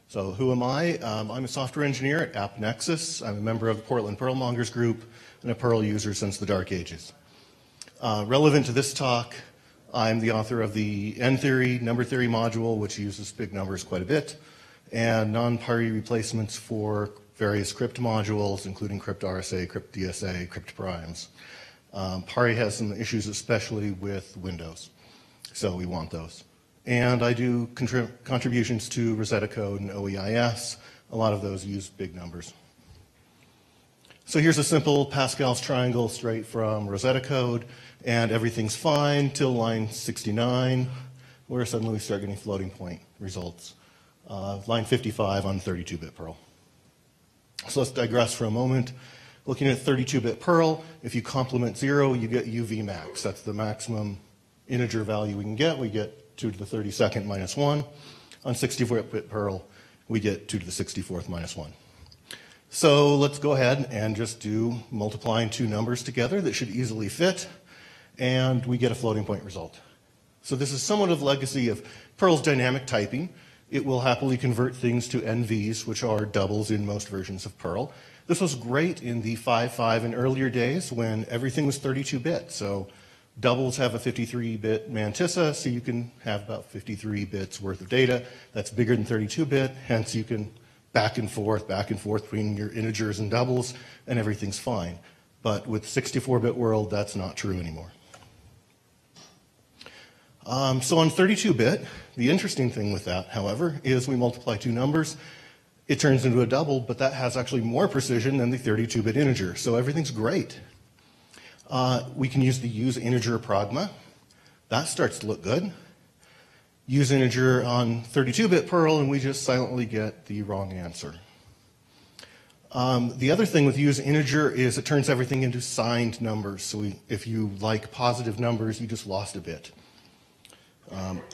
So who am I? I'm a software engineer at AppNexus. I'm a member of the Portland Perl Mongers group and a Perl user since the dark ages. Relevant to this talk, I'm the author of the N-theory, number theory module, which uses big numbers quite a bit, and non-party replacements for various crypt modules, including crypt RSA, crypt DSA, crypt primes. Party has some issues, especially with Windows, so we want those. And I do contributions to Rosetta Code and OEIS. A lot of those use big numbers. So here's a simple Pascal's Triangle straight from Rosetta Code, and everything's fine till line 69, where suddenly we start getting floating point results. Line 55 on 32-bit Perl. So let's digress for a moment. Looking at 32-bit Perl, if you complement 0, you get UV max. That's the maximum integer value we can get. We get 2 to the 32nd minus 1. On 64-bit Perl, we get 2 to the 64th minus 1. So let's go ahead and just do multiplying two numbers together that should easily fit, and we get a floating point result. So this is somewhat of a legacy of Perl's dynamic typing. It will happily convert things to NVs, which are doubles in most versions of Perl. This was great in the 5.5 and earlier days when everything was 32-bit. So doubles have a 53-bit mantissa, so you can have about 53 bits worth of data. That's bigger than 32-bit, hence you can back and forth between your integers and doubles, and everything's fine. But with 64-bit world, that's not true anymore. So on 32-bit, the interesting thing with that, however, is we multiply two numbers. It turns into a double, but that has actually more precision than the 32-bit integer, so everything's great. We can use the use integer pragma. That starts to look good. Use integer on 32-bit Perl, and we just silently get the wrong answer. The other thing with use integer is it turns everything into signed numbers. So if you like positive numbers, you just lost a bit.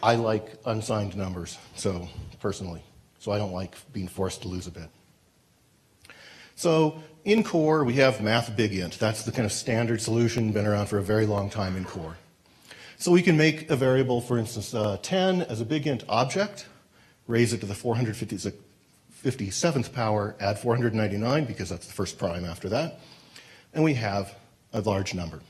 I like unsigned numbers, personally. So I don't like being forced to lose a bit. So in core, we have MathBigInt. That's the kind of standard solution, been around for a very long time in core. So we can make a variable, for instance, 10 as a big int object, raise it to the 457th power, add 499, because that's the first prime after that, and we have a large number.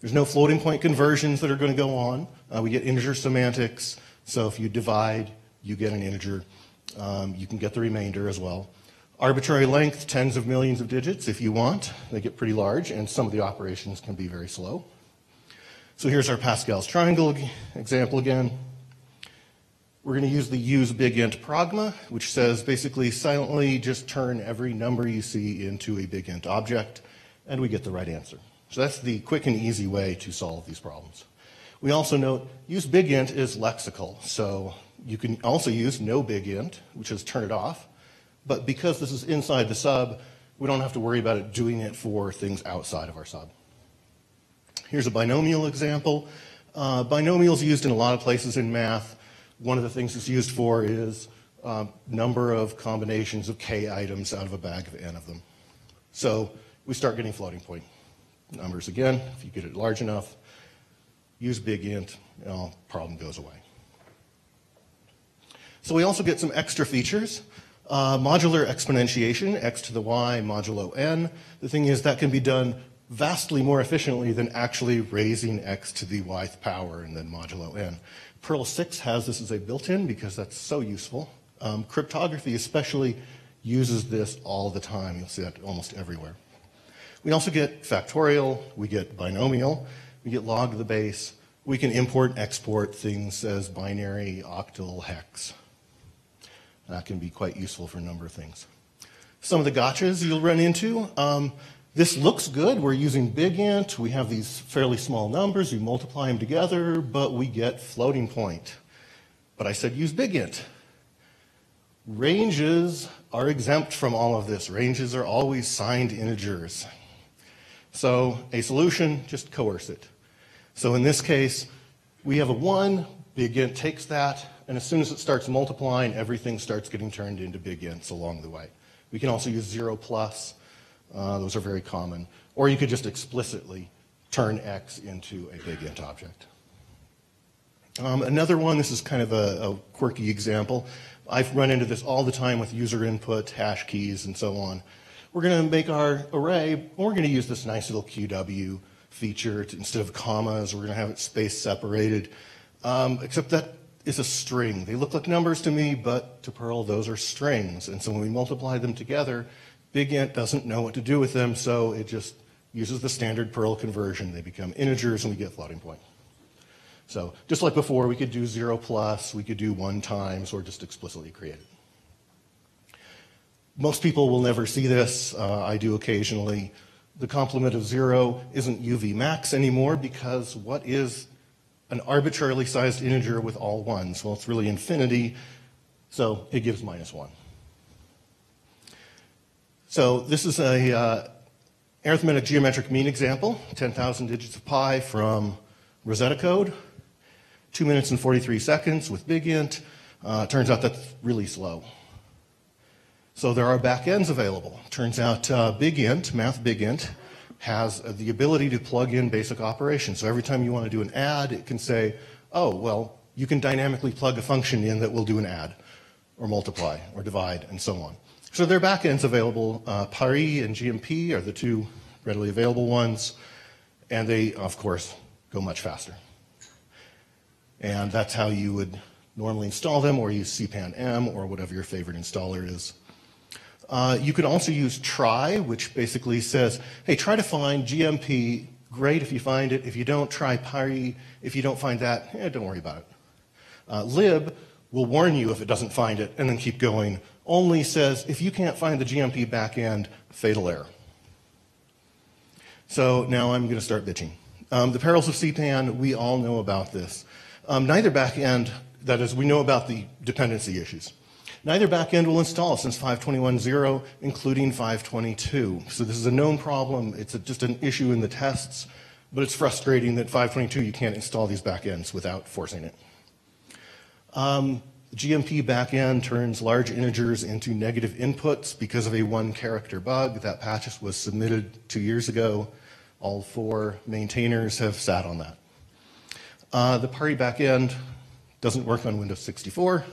There's no floating point conversions that are going to go on. We get integer semantics, so if you divide, you get an integer. You can get the remainder as well. Arbitrary length, tens of millions of digits if you want. They get pretty large, and some of the operations can be very slow. So here's our Pascal's Triangle example again. We're going to use the use BigInt pragma, which says basically silently just turn every number you see into a BigInt object, and we get the right answer. So that's the quick and easy way to solve these problems. We also note use BigInt is lexical, so you can also use no BigInt, which is turn it off, but because this is inside the sub, we don't have to worry about it doing it for things outside of our sub. Here's a binomial example. Binomials used in a lot of places in math. One of the things it's used for is number of combinations of k items out of a bag of n of them. So we start getting floating point numbers again. If you get it large enough, use BigInt, problem goes away. So we also get some extra features. Modular exponentiation, x to the y modulo n. The thing is that can be done vastly more efficiently than actually raising x to the yth power and then modulo n. Perl 6 has this as a built-in because that's so useful. Cryptography especially uses this all the time. You'll see that almost everywhere. We also get factorial, we get binomial, we get log to the base. We can import and export things as binary, octal, hex. That can be quite useful for a number of things. Some of the gotchas you'll run into. This looks good. We're using BigInt. We have these fairly small numbers. We multiply them together, but we get floating point. But I said use BigInt. Ranges are exempt from all of this. Ranges are always signed integers. So a solution, just coerce it. So in this case, we have a 1. BigInt takes that, and as soon as it starts multiplying, everything starts getting turned into BigInts along the way. We can also use 0 plus. Those are very common. Or you could just explicitly turn x into a BigInt object. Another one, this is kind of a quirky example. I've run into this all the time with user input, hash keys, and so on. We're going to make our array, and we're going to use this nice little QW feature. Instead of commas, we're going to have it space separated, except that is a string. They look like numbers to me, but to Perl, those are strings. And so when we multiply them together, BigInt doesn't know what to do with them, so it just uses the standard Perl conversion. They become integers, and we get floating point. So just like before, we could do 0 plus, we could do 1 times, or just explicitly create it. Most people will never see this. I do occasionally. The complement of 0 isn't UV max anymore, because what is an arbitrarily sized integer with all ones? Well, it's really infinity, so it gives -1. So this is a arithmetic geometric mean example, 10,000 digits of pi from Rosetta code, 2 minutes and 43 seconds with BigInt. Turns out that's really slow. So there are backends available. Turns out BigInt, MathBigInt, has the ability to plug in basic operations. So every time you want to do an add, it can say, oh, well, you can dynamically plug a function in that will do an add, or multiply, or divide, and so on. So there are backends available. Paris and GMP are the two readily available ones, and they, of course, go much faster. And that's how you would normally install them, or use cpan-m, or whatever your favorite installer is. You could also use try, which basically says, hey, try to find GMP. Great if you find it. If you don't, try Paris. If you don't find that, don't worry about it. Lib will warn you if it doesn't find it, and then keep going. Only says, if you can't find the GMP backend, fatal error. So now I'm going to start bitching. The perils of cpan, we all know about this. Neither backend, that is, we know about the dependency issues. Neither backend will install since 521.0, including 522. So this is a known problem. It's just an issue in the tests, but it's frustrating that 522 you can't install these backends without forcing it. GMP backend turns large integers into negative inputs because of a 1-character bug. That patch was submitted 2 years ago. All 4 maintainers have sat on that. The Paris backend doesn't work on Windows 64.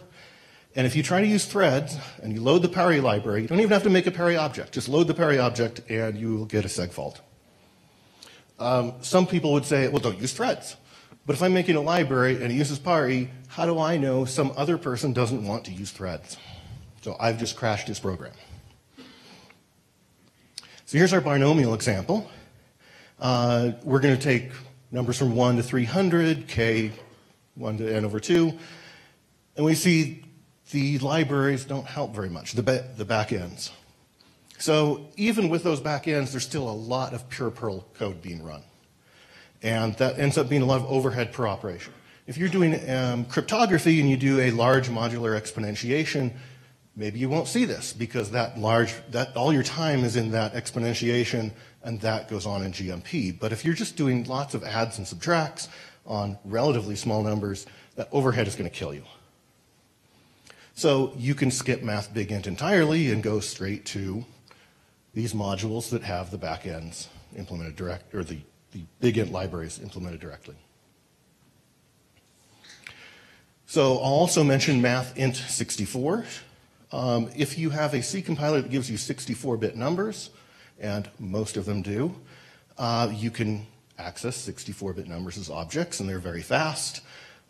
And if you try to use threads and you load the Paris library, you don't even have to make a Paris object. Just load the Paris object and you will get a seg fault. Some people would say, well, don't use threads. But if I'm making a library and it uses Paris, how do I know some other person doesn't want to use threads? So I've just crashed this program. So here's our binomial example. We're going to take numbers from 1 to 300, k 1 to n over 2, and we see the libraries don't help very much, the backends. So even with those backends, there's still a lot of pure Perl code being run. And that ends up being a lot of overhead per operation. If you're doing cryptography and you do a large modular exponentiation, maybe you won't see this because all your time is in that exponentiation, and that goes on in GMP. But if you're just doing lots of adds and subtracts on relatively small numbers, that overhead is going to kill you. So you can skip MathBigInt entirely and go straight to these modules that have the backends implemented direct, or the BigInt libraries implemented directly. So I'll also mention MathInt64. If you have a C compiler that gives you 64-bit numbers, and most of them do, you can access 64-bit numbers as objects, and they're very fast.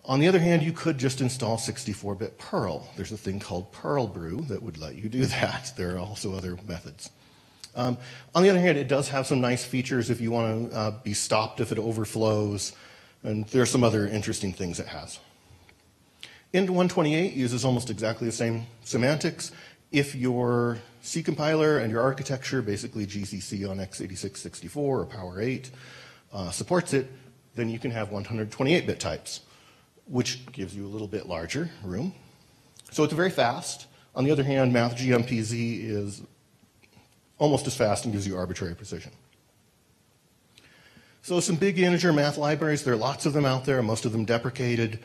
On the other hand, you could just install 64-bit Perl. There's a thing called Perl brew that would let you do that. There are also other methods. On the other hand, it does have some nice features if you want to be stopped if it overflows, and there are some other interesting things it has. Int 128 uses almost exactly the same semantics. If your C compiler and your architecture, basically GCC on x86-64 or Power 8, supports it, then you can have 128-bit types, which gives you a little bit larger room. So it's very fast. On the other hand, MathGMP-Z is almost as fast and gives you arbitrary precision. So some big integer math libraries, there are lots of them out there, most of them deprecated.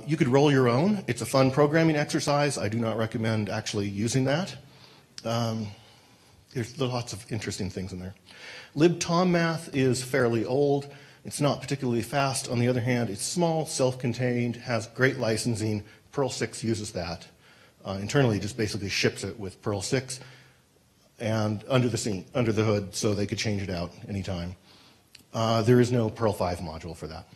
You could roll your own. It's a fun programming exercise. I do not recommend actually using that. There's lots of interesting things in there. libtommath is fairly old. It's not particularly fast. On the other hand, it's small, self-contained, has great licensing. Perl 6 uses that. Internally, just basically ships it with Perl 6 and under the hood, so they could change it out anytime. There is no Perl 5 module for that.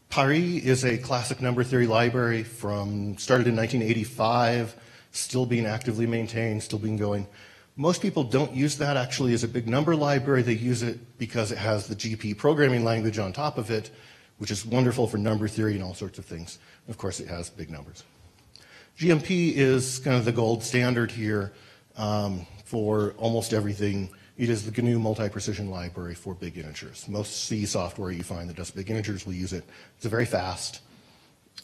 Paris is a classic number theory library started in 1985, still being actively maintained, still being going. Most people don't use that actually as a big number library. They use it because it has the GP programming language on top of it, which is wonderful for number theory and all sorts of things. Of course, it has big numbers. GMP is kind of the gold standard here for almost everything. It is the GNU multi-precision library for big integers. Most C software you find that does big integers will use it. It's very fast.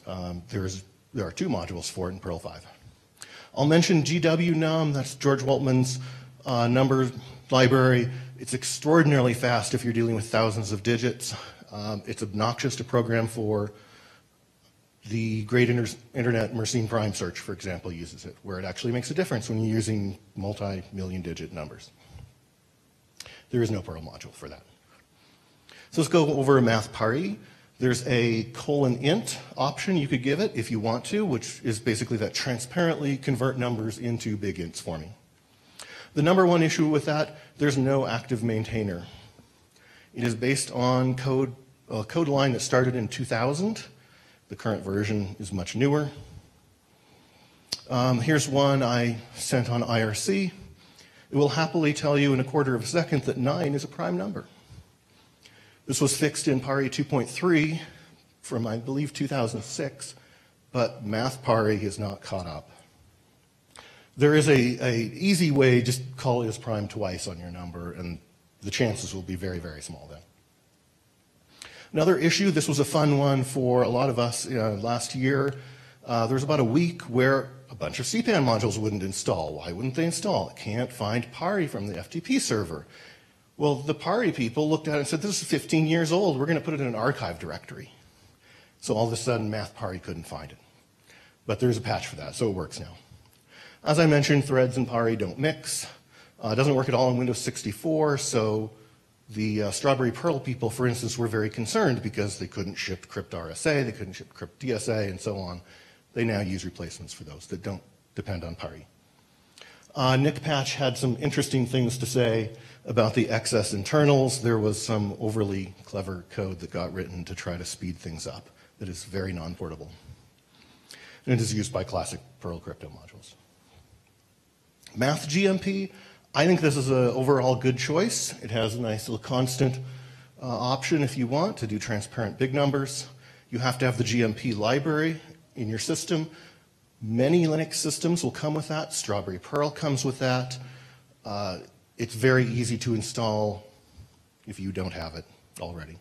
There are 2 modules for it in Perl 5. I'll mention GWNum, that's George Waltman's number library. It's extraordinarily fast if you're dealing with thousands of digits. It's obnoxious to program for. The Great Internet Mersenne prime search, for example, uses it, where it actually makes a difference when you're using multi-million digit numbers. There is no Perl module for that. So let's go over Math Paris. There's a :int option you could give it if you want to, which is basically that transparently convert numbers into big ints for me. The number one issue with that, there's no active maintainer. It is based on a code line that started in 2000. The current version is much newer. Here's one I sent on IRC. It will happily tell you in a quarter of a second that 9 is a prime number. This was fixed in Paris 2.3 from, I believe, 2006, but Math Paris has not caught up. There is a easy way, just call it as prime twice on your number, and the chances will be very, very small then. Another issue, this was a fun one for a lot of us last year. There was about a week where a bunch of CPAN modules wouldn't install. Why wouldn't they install? It can't find Paris from the FTP server. Well, the Paris people looked at it and said, this is 15 years old. We're going to put it in an archive directory. So all of a sudden, Math Paris couldn't find it. But there's a patch for that, so it works now. As I mentioned, threads and Paris don't mix. It doesn't work at all in Windows 64, so the Strawberry Perl people, for instance, were very concerned because they couldn't ship crypt RSA, they couldn't ship crypt DSA, and so on. They now use replacements for those that don't depend on Paris. Nick Patch had some interesting things to say about the excess internals. There was some overly clever code that got written to try to speed things up that is very non-portable. And it is used by classic Perl crypto modules. MathGMP, I think this is an overall good choice. It has a nice little constant option if you want to do transparent big numbers. You have to have the GMP library in your system. Many Linux systems will come with that. Strawberry Perl comes with that. It's very easy to install if you don't have it already.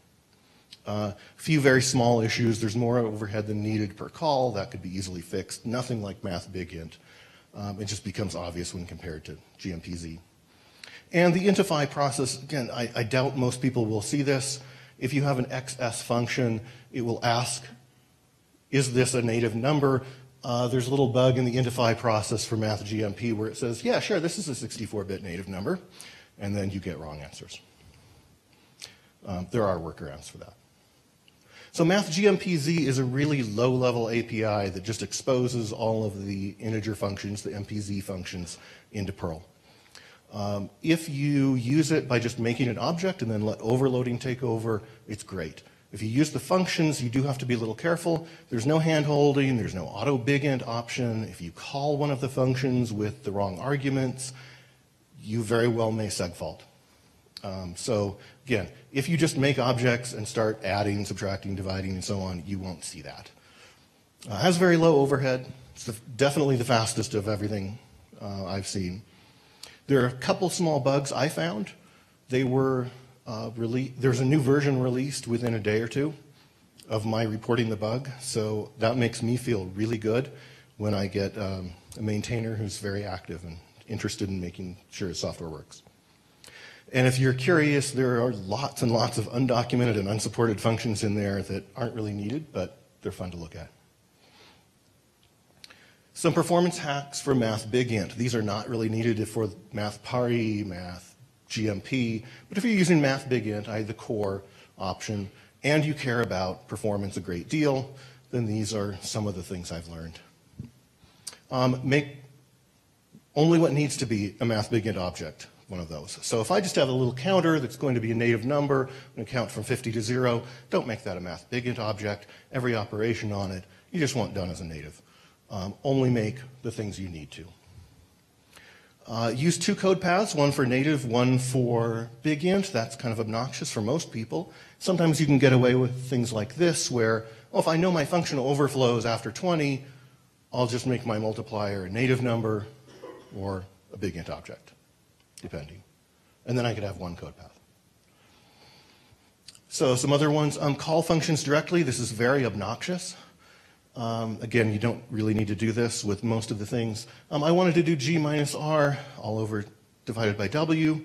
A few very small issues. There's more overhead than needed per call. That could be easily fixed. Nothing like MathBigInt. It just becomes obvious when compared to GMPZ. And the intify process, again, I doubt most people will see this. If you have an XS function, it will ask, is this a native number? There's a little bug in the intify process for MathGMP where it says, yeah, sure, this is a 64-bit native number, and then you get wrong answers. There are workarounds for that. So MathGMPZ is a really low-level API that just exposes all of the integer functions, the MPZ functions, into Perl. If you use it by just making an object and then let overloading take over, it's great. If you use the functions, you do have to be a little careful. There's no hand-holding. There's no auto BigInt option. If you call one of the functions with the wrong arguments, you very well may segfault. So again, if you just make objects and start adding, subtracting, dividing, and so on, you won't see that. It has very low overhead. It's definitely the fastest of everything I've seen. There are a couple small bugs I found. They were there's a new version released within a day or two of my reporting the bug, so that makes me feel really good when I get a maintainer who's very active and interested in making sure his software works. And if you're curious, there are lots and lots of undocumented and unsupported functions in there that aren't really needed, but they're fun to look at. Some performance hacks for MathBigInt. These are not really needed for Math Paris, MathGMP, but if you're using MathBigInt, either the core option, and you care about performance a great deal, then these are some of the things I've learned. Make only what needs to be a MathBigInt object, one of those. So if I just have a little counter that's going to be a native number, and count from 50 to 0, don't make that a MathBigInt object. Every operation on it, you just want done as a native. Only make the things you need to. Use 2 code paths, one for native, one for BigInt. That's kind of obnoxious for most people. Sometimes you can get away with things like this, where, oh, if I know my function overflows after 20, I'll just make my multiplier a native number or a BigInt object, depending. And then I could have 1 code path. So some other ones, call functions directly. This is very obnoxious. Again, you don't really need to do this with most of the things. I wanted to do G minus R all over divided by W.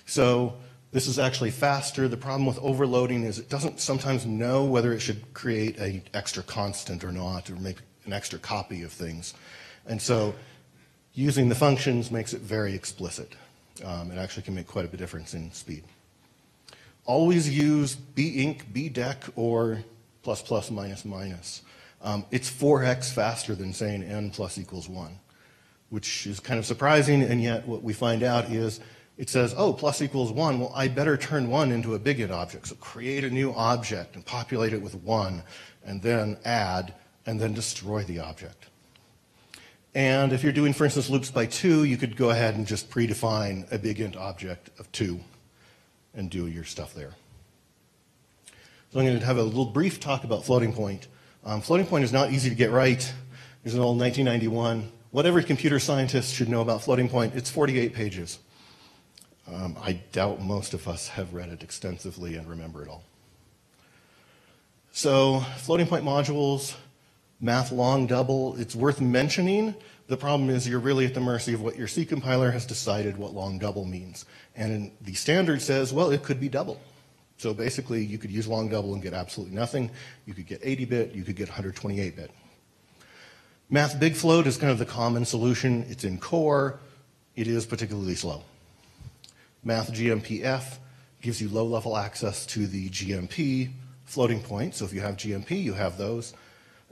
So this is actually faster. The problem with overloading is it doesn't sometimes know whether it should create an extra constant or not, or make an extra copy of things. And so using the functions makes it very explicit. It actually can make quite a bit of difference in speed. Always use binc, bdec, or plus plus minus minus. It's 4x faster than saying n plus equals 1, which is kind of surprising, and yet what we find out is it says, oh, plus equals 1, well, I better turn 1 into a BigInt object. So create a new object and populate it with 1, and then add, and then destroy the object. And if you're doing, for instance, loops by 2, you could go ahead and just predefine a BigInt object of 2 and do your stuff there. So I'm going to have a little brief talk about floating point. Floating point is not easy to get right. There's an old 1991. What every computer scientist should know about floating point, it's 48 pages. I doubt most of us have read it extensively and remember it all. So floating point modules, math long double, it's worth mentioning. The problem is you're really at the mercy of what your C compiler has decided what long double means. And the standard says, well, it could be double. So basically, you could use long double and get absolutely nothing. You could get 80-bit, you could get 128-bit. Math big float is kind of the common solution. It's in core. It is particularly slow. MathGMP-F gives you low-level access to the GMP floating point. So if you have GMP, you have those.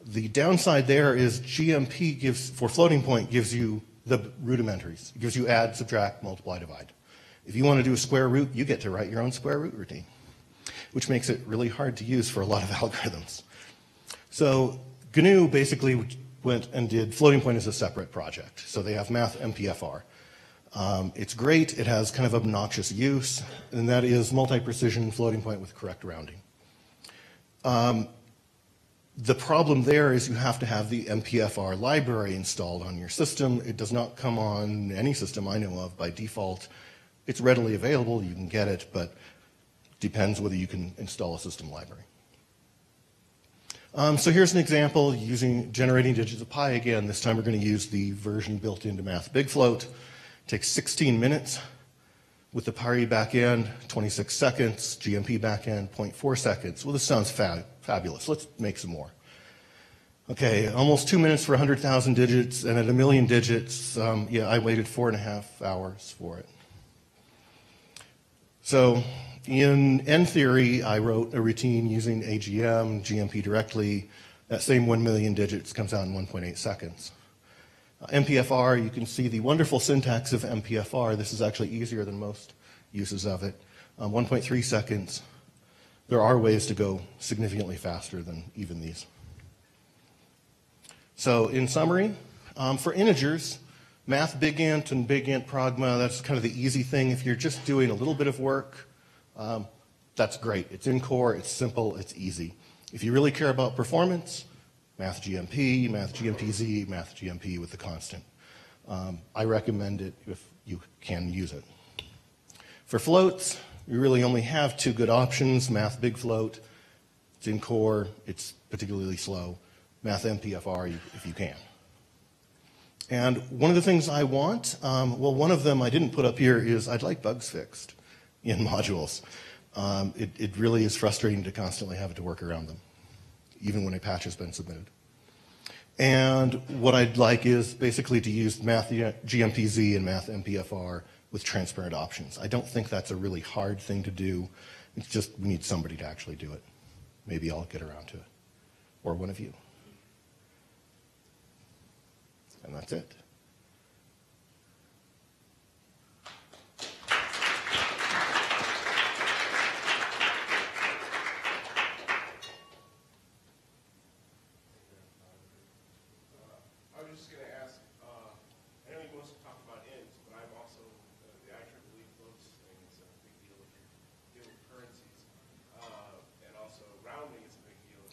The downside there is GMP gives, for floating point, gives you the rudimentaries. It gives you add, subtract, multiply, divide. If you want to do a square root, you get to write your own square root routine, which makes it really hard to use for a lot of algorithms. So GNU basically went and did floating point as a separate project. So they have MathMPFR. It's great. It has kind of obnoxious use, and that is multi-precision floating point with correct rounding. The problem there is you have to have the MPFR library installed on your system. It does not come on any system I know of by default. It's readily available. You can get it, but depends whether you can install a system library. So here's an example using generating digits of pi again. This time we're going to use the version built into Math Big Float. It takes 16 minutes. With the Pari backend, 26 seconds. GMP backend, 0.4 seconds. Well, this sounds fabulous. Let's make some more. Okay, almost 2 minutes for 100,000 digits, and at 1 million digits, yeah, I waited 4.5 hours for it. So in N theory, I wrote a routine using AGM, GMP directly. That same 1 million digits comes out in 1.8 seconds. MPFR, you can see the wonderful syntax of MPFR. This is actually easier than most uses of it. 1.3 seconds. There are ways to go significantly faster than even these. So in summary, for integers, Math BigInt and BigInt Pragma, that's kind of the easy thing. If you're just doing a little bit of work, that's great. It's in core, it's simple, it's easy. If you really care about performance, MathGMP, MathGMPZ, MathGMP with the constant. I recommend it if you can use it. For floats, we really only have 2 good options. Math Big Float, it's in core, it's particularly slow. MathMPFR, if you can. And one of the things I want, well, one of them I didn't put up here is I'd like bugs fixed in modules. It really is frustrating to constantly have to work around them, even when a patch has been submitted. And what I'd like is basically to use MathGMPZ and MathMPFR with transparent options. I don't think that's a really hard thing to do, It's just we need somebody to actually do it. Maybe I'll get around to it, or one of you. And that's it.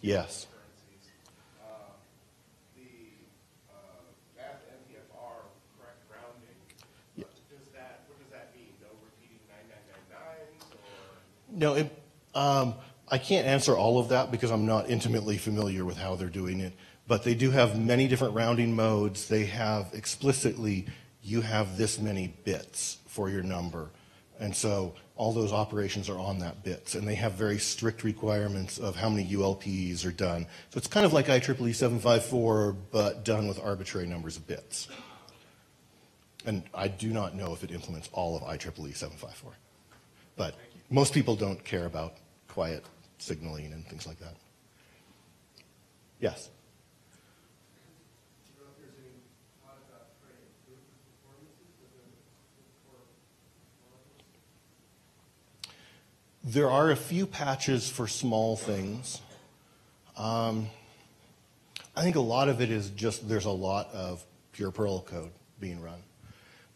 Yes. The math NPFR, correct rounding, Yeah. what does that mean? No repeating 9999s or? No, I can't answer all of that because I'm not intimately familiar with how they're doing it. But they do have many different rounding modes. They have explicitly, you have this many bits for your number. And so all those operations are on that bits, and they have very strict requirements of how many ULPs are done. So it's kind of like IEEE 754, but done with arbitrary numbers of bits. And I do not know if it implements all of IEEE 754. But most people don't care about quiet signaling and things like that. Yes? There are a few patches for small things. I think a lot of it is just there's a lot of pure Perl code being run.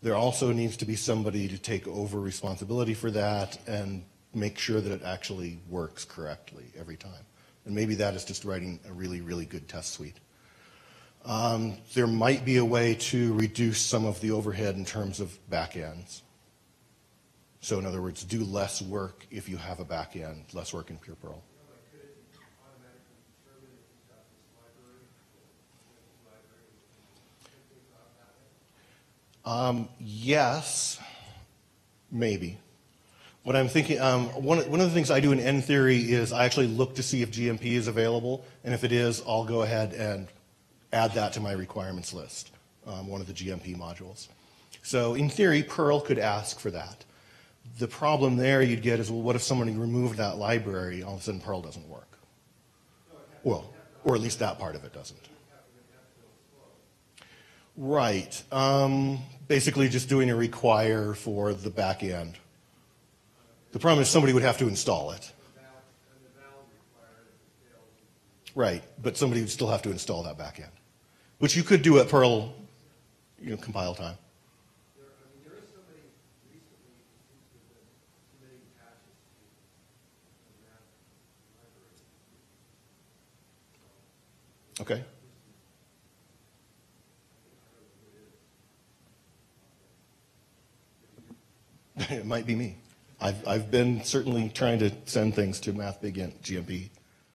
There also needs to be somebody to take over responsibility for that and make sure that it actually works correctly every time. And maybe that is just writing a really, really good test suite. There might be a way to reduce some of the overhead in terms of backends. So in other words, do less work if you have a back end, less work in pure Perl. Yes, maybe. What I'm thinking, one of the things I do in N theory is I actually look to see if GMP is available, and if it is, I'll go ahead and add that to my requirements list, one of the GMP modules. So in theory, Perl could ask for that. The problem there you'd get is, well, what if somebody removed that library, all of a sudden Perl doesn't work? Well, or at least that part of it doesn't. Right. Basically just doing a require for the back end. The problem is somebody would have to install it. Right, but somebody would still have to install that back end, which you could do at Perl, compile time. Okay. It might be me. I've been certainly trying to send things to MathGMP